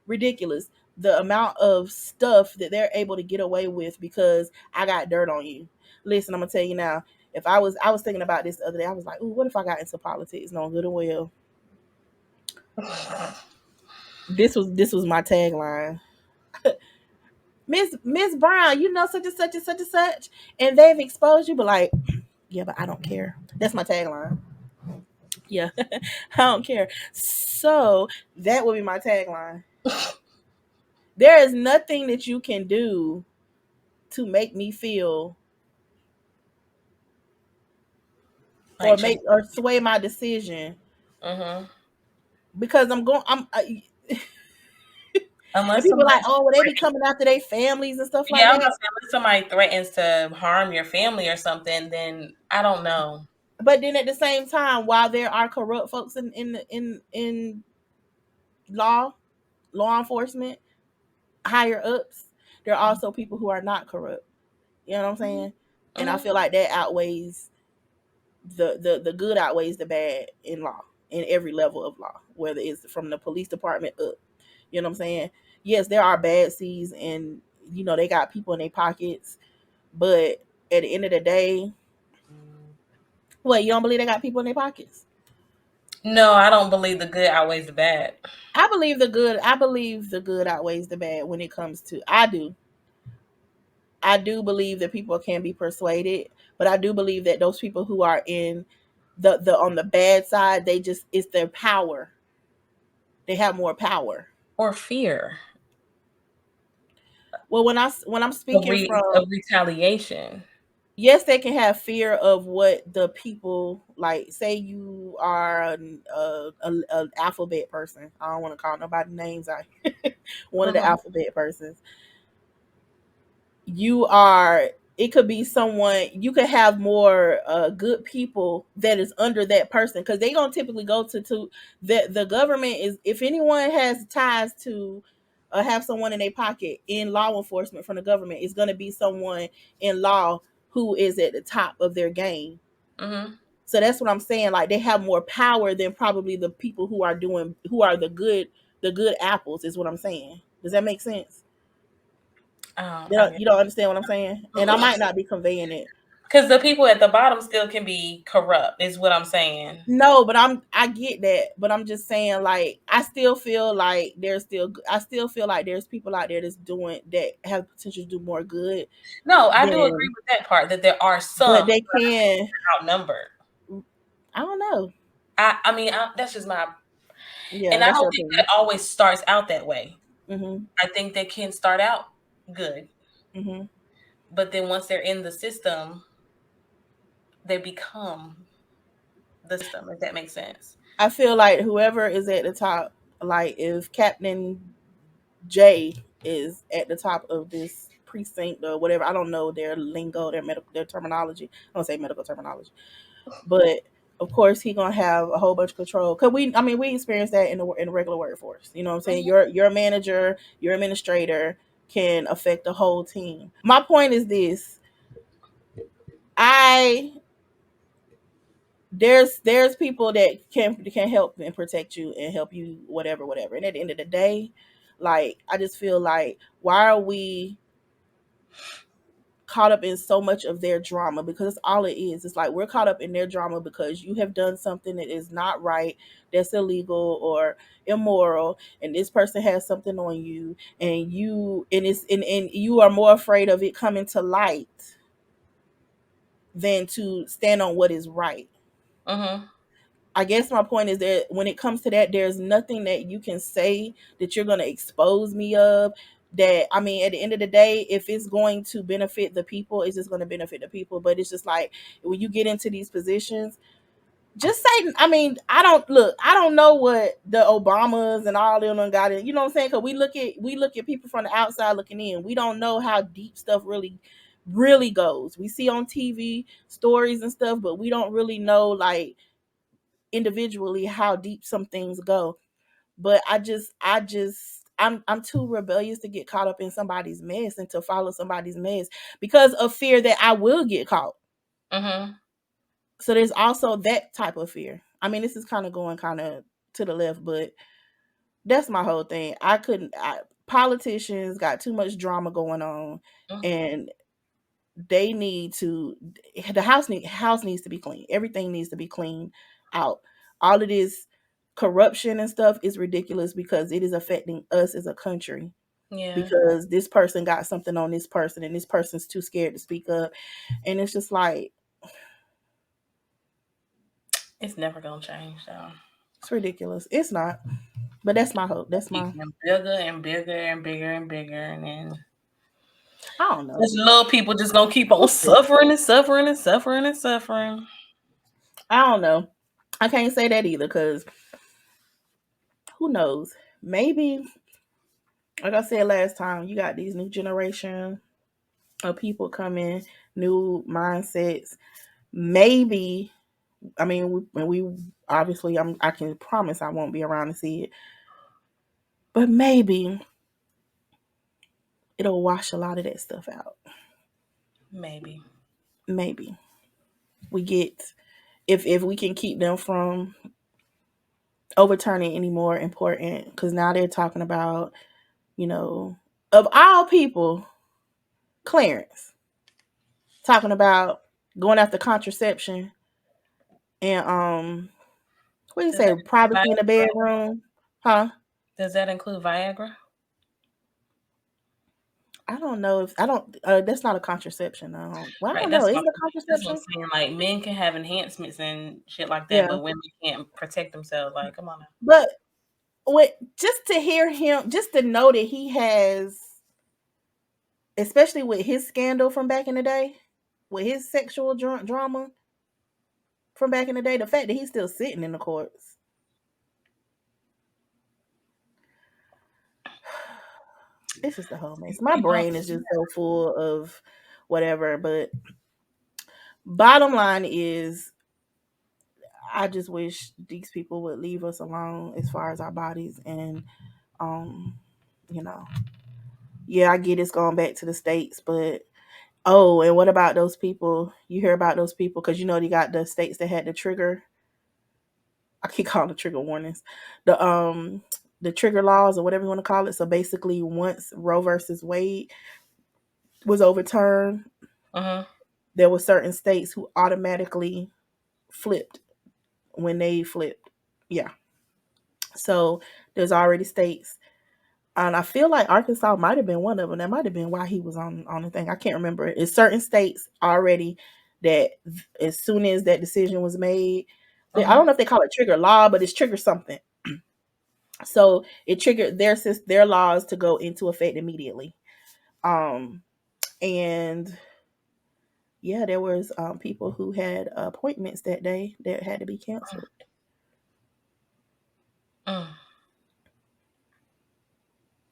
ridiculous the amount of stuff that they're able to get away with because I got dirt on you. Listen, I'm gonna tell you now. If I was thinking about this the other day, I was like, "Ooh, what if I got into politics?" No good and well. This was my tagline. Miss Brown, you know such and such and such and such, and they've exposed you, but like, yeah, but I don't care. That's my tagline. Yeah, I don't care. So that would be my tagline. There is nothing that you can do to make me feel or Like, make or sway my decision mm-hmm. because and Unless people are like, somebody, oh, well, they be coming after their families and stuff like yeah, I was that. gonna say, unless somebody threatens to harm your family or something, then I don't know. But then at the same time, while there are corrupt folks in law law enforcement, higher ups, there are also people who are not corrupt. You know what I'm saying? And I Mm-hmm. feel like that outweighs the good outweighs the bad in law, in every level of law, whether it's from the police department up. You know what I'm saying? Yes, there are bad seeds, and they got people in their pockets, but at the end of the day, what, you don't believe they got people in their pockets? No, I don't believe the good outweighs the bad. I believe the good outweighs the bad when it comes to. I do believe that people can be persuaded, but I do believe that those people who are in the on the bad side, they just, it's their power. They have more power. Or fear Well, when I'm speaking of from, retaliation. yes, they can have fear of what the people, like. Say you are an alphabet person. I don't want to call nobody names. I one of the Mm-hmm. alphabet persons. You are, it could be someone, you could have more good people that is under that person, because they gonna typically go to the government. Is, if anyone has ties to have someone in their pocket in law enforcement from the government, it's gonna be someone in law who is at the top of their game. Mm-hmm. So that's what I'm saying, like, they have more power than probably the people who are the good apples, is what I'm saying. Does that make sense? Oh, You I don't, get. you don't understand what I'm saying? And I might not be conveying it. Because the people at the bottom still can be corrupt, is what I'm saying. No, but I get that, but I'm just saying, like, I still feel like there's people out there that have potential to do more good No, I do agree than, with that part that there are but some they can. outnumbered. I don't know. I mean, that's just my, Yeah, and I that's don't your think that opinion. always starts out that way. Mhm. I think they can start out good, Mhm. but then once they're in the system, they become the system, if that makes sense. I feel like whoever is at the top, like if Captain J is at the top of this precinct or whatever, I don't know their lingo, their terminology. I don't say medical terminology. But of course he gonna have a whole bunch of control, because we experience that in the regular workforce. You know what I'm saying? Mhm. Your manager, your administrator can affect the whole team. My point is this: I there's people that can help and protect you and help you, whatever. And at the end of the day, like, I just feel like, why are we caught up in so much of their drama? Because it's all it is. It's like we're caught up in their drama because you have done something that is not right, that's illegal or immoral, and this person has something on you, and you are more afraid of it coming to light than to stand on what is right. Mhm. I guess my point is that when it comes to that, there's nothing that you can say that you're going to expose me of. That, I mean, at the end of the day, if it's going to benefit the people, it's just going to benefit the people. But it's just like, when you get into these positions, just say, I mean, I don't know what the Obamas and all them done got in. You know what I'm saying? Because we look at people from the outside looking in. We don't know how deep stuff really goes. We see on TV stories and stuff, but we don't really know, like, individually how deep some things go. But I'm too rebellious to get caught up in somebody's mess and to follow somebody's mess because of fear that I will get caught. Mhm. So there's also that type of fear. I mean, this is kind of going kind of to the left, but that's my whole thing. Politicians got too much drama going on, Mhm. and they need to house needs to be clean. Everything needs to be cleaned out. All of this corruption and stuff is ridiculous because it is affecting us as a country, Yeah, because this person got something on this person and this person's too scared to speak up, and it's just like, it's never gonna change though. it's ridiculous. It's not. But that's my hope. That's Keep my, getting bigger and bigger and bigger and bigger, and then I don't know. just little people just gonna keep on suffering and suffering and suffering and suffering. I don't know. I can't say that either, because who knows? Maybe, like I said last time, you got these new generation of people coming, new mindsets. Maybe, I mean, when we obviously, I can promise I won't be around to see it. But maybe it'll wash a lot of that stuff out. Maybe. Maybe we get, if we can keep them from overturning any more important, because now they're talking about, you know, of all people, Clarence talking about going after contraception and what do you Does say, that privacy in the Viagra? bedroom, huh? Does that include Viagra? I don't know if I don't. That's not a contraception. Well, I Right, don't know. Is it a that's what I'm contraception? saying. Like men can have enhancements and shit like that, Yeah, but women can't protect themselves. Like, come on now. but what, just to hear him, just to know that he has, especially with his scandal from back in the day, with his sexual drama from back in the day, the fact that he's still sitting in the courts. It's just a whole mess. My You know, brain is just so full of whatever. But bottom line is, I just wish these people would leave us alone as far as our bodies. And um, you know, yeah, I get it's going back to the states, but oh, and what about those people? You hear about those people because you know they got the states that had the trigger. I keep calling the trigger warnings, the the trigger laws or whatever you want to call it. So basically, once Roe versus Wade was overturned, uh-huh. there were certain states who automatically flipped when they flipped. Yeah. So there's already states, and I feel like Arkansas might have been one of them. That might have been why he was on the thing. I can't remember. It's certain states already that as soon as that decision was made, I Uh-huh. don't know if they call it trigger law, but it's trigger something. So it triggered their laws to go into effect immediately. Um, and yeah, there was people who had appointments that day that had to be canceled. Mm,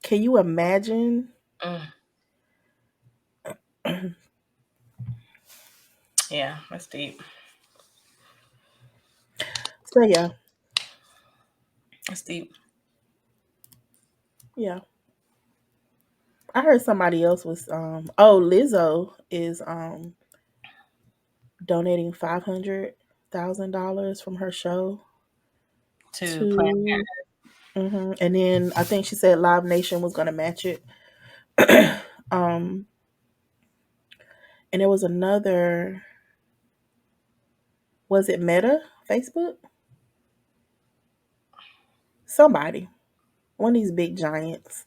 Can you imagine? mm. Yeah, that's deep. So yeah, That's deep. yeah. I heard somebody else was oh, Lizzo is donating $500,000 from her show To plan. to, and then I think she said Live Nation was gonna match it. um and there was another, was it Meta, Facebook? Somebody, one of these big giants.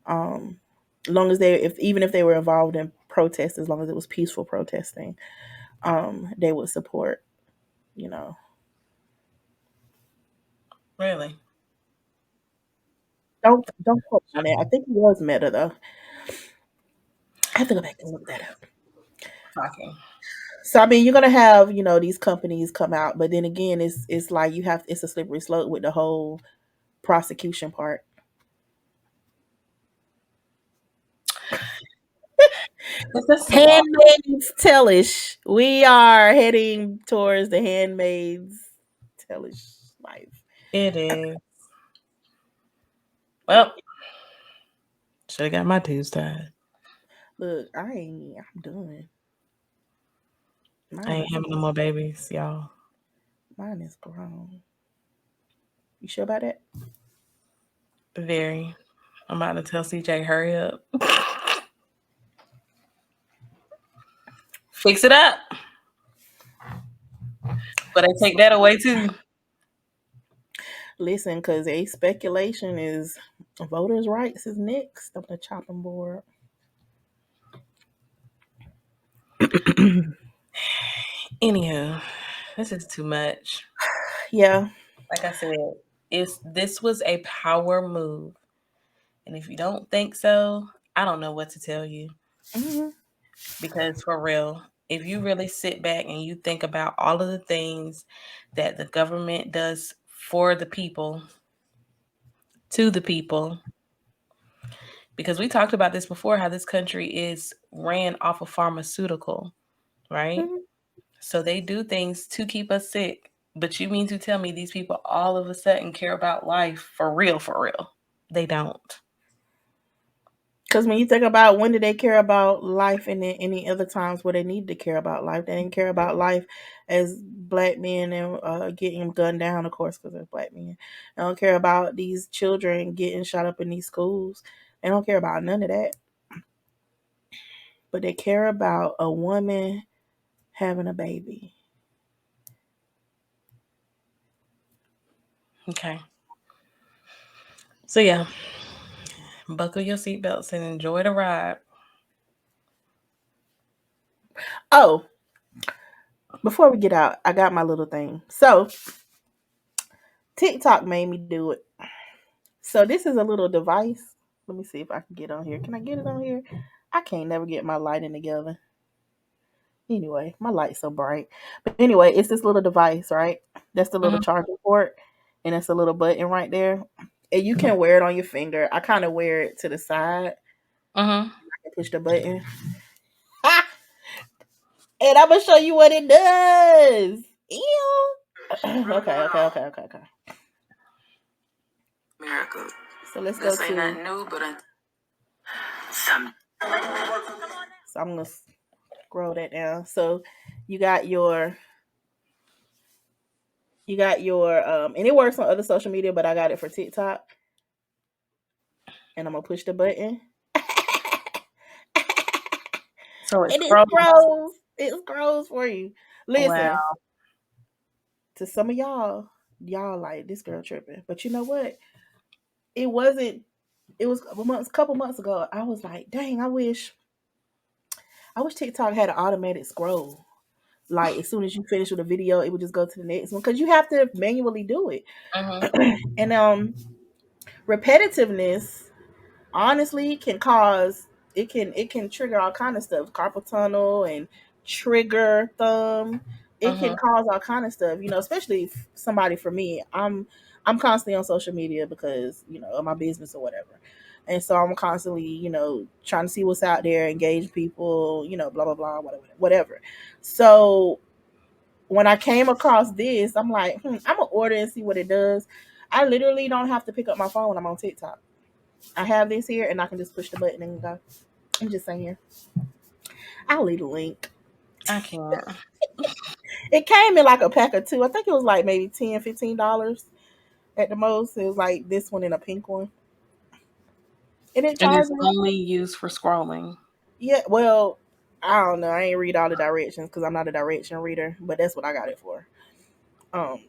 Um long as they, if even if they were involved in protests, as long as it was peaceful protesting, they would support, you know. Really? Don't quote me on that. I think it was Meta though. I have to go back and look that up. Shocking. So I mean, you're gonna have, these companies come out, but then again, it's like you have, it's a slippery slope with the whole prosecution part. It's just a lot. Handmaid's Talish. We are heading towards the Handmaid's Talish life. It is. Well, should have got my tubes tied. Look, I'm done. I Mine ain't is having no more babies, y'all. mine is grown. You sure about that? Very. I'm about to tell CJ, hurry up. Fix it up. But I take that away too. Listen, because a speculation is voters' rights is next on the chopping board. Anywho, this is too much. Yeah. Like I said, this was a power move. And if you don't think so, I don't know what to tell you. Hmm. Because for real, if you really sit back and you think about all of the things that the government does for the people, to the people, because we talked about this before, how this country is ran off of pharmaceutical, right? Hmm. So they do things to keep us sick. But you mean to tell me these people all of a sudden care about life for real, for real? They don't. Because when you think about when did they care about life and then any other times where they need to care about life, they didn't care about life as black men and getting gunned down, of course, because they're black men. They don't care about these children getting shot up in these schools. They don't care about none of that. But they care about a woman having a baby. Okay. So yeah, buckle your seatbelts and enjoy the ride. Oh, before we get out, I got my little thing. So TikTok made me do it. So this is a little device. Let me see if I can get on here. Can I get it on here? I can't never get my lighting together. Anyway, my light's so bright. But anyway, it's this little device, right? That's the little Mhm. charging port, and it's a little button right there. And you can wear it on your finger. I kind of wear it to the side. Mhm. I can push the button. And I'm gonna show you what it does. Ew. Okay. America. So let's go to. Nothing new, but some. So I'm gonna scroll that down. So you got your and it works on other social media, but I got it for TikTok. And I'm gonna push the button. So it And it scrolls. scrolls. It scrolls for you. Listen, Wow. to some of y'all like this girl tripping. But you know what? It wasn't. It was a couple months ago. I was like, dang, I wish TikTok had an automated scroll. Like as soon as you finish with a video, it would just go to the next one because you have to manually do it. Mhm. And repetitiveness honestly can cause it can trigger all kind of stuff, carpal tunnel and trigger thumb. It can Mhm. cause all kind of stuff, especially if somebody for me. I'm constantly on social media because of my business or whatever, and so I'm constantly trying to see what's out there, engage people, blah blah blah, whatever. So when I came across this, I'm like, I'm gonna order and see what it does. I literally don't have to pick up my phone when I'm on TikTok. I have this here, and I can just push the button and go. I'm just saying. I'll leave a link. I can't. It came in like a pack of two. I think it was like maybe $10, $15 at the most. It was like this one and a pink one. And it And it's charges. only used for scrolling. Yeah, well, I don't know. I ain't read all the directions because I'm not a direction reader, but that's what I got it for. Um,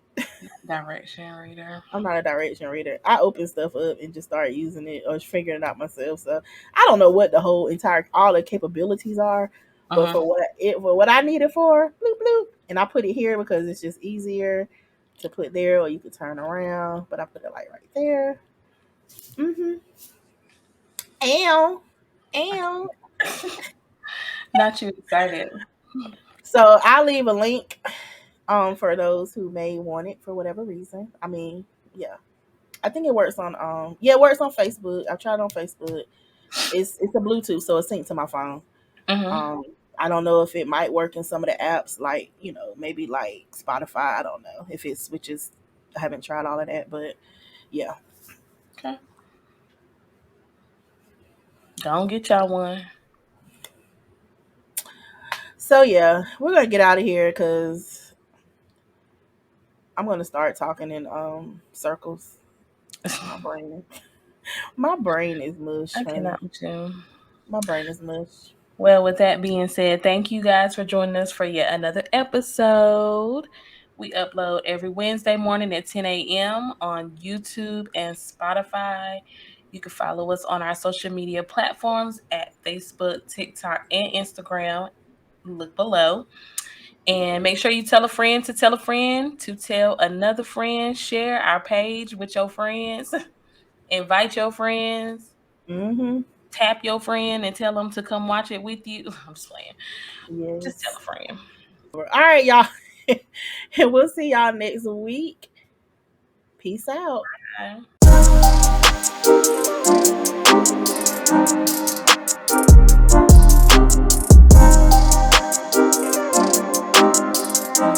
Direction reader. I'm not a direction reader. I open stuff up and just start using it or figuring it out myself. So I don't know what the whole entire all the capabilities are, but Mhm. for what I need it for, bloop bloop, and I put it here because it's just easier to put there, or you could turn around. But I put it like right there. Mm-hmm. Ow, ow. Not you excited. So I'll leave a link for those who may want it for whatever reason. I mean, yeah. I think it works on it works on Facebook. I tried it on Facebook. It's a Bluetooth, so it's synced to my phone. Mhm. Um, I don't know if it might work in some of the apps, like maybe like Spotify. I don't know if it switches. I haven't tried all of that, but yeah. Okay. Don't get y'all one. So yeah, we're gonna get out of here because I'm gonna start talking in circles. My brain, my brain is mush, I honey. cannot with you. My brain is mush. Well, with that being said, thank you guys for joining us for yet another episode. We upload every Wednesday morning at 10 a.m. on YouTube and Spotify. You can follow us on our social media platforms at Facebook, TikTok, and Instagram. Look below. And make sure you tell a friend to tell a friend to tell another friend. Share our page with your friends. Invite your friends. Mm-hmm. Tap your friend and tell them to come watch it with you. I'm just playing. Just tell Yes. a friend. All right, y'all. And we'll see y'all next week. Peace out. Bye.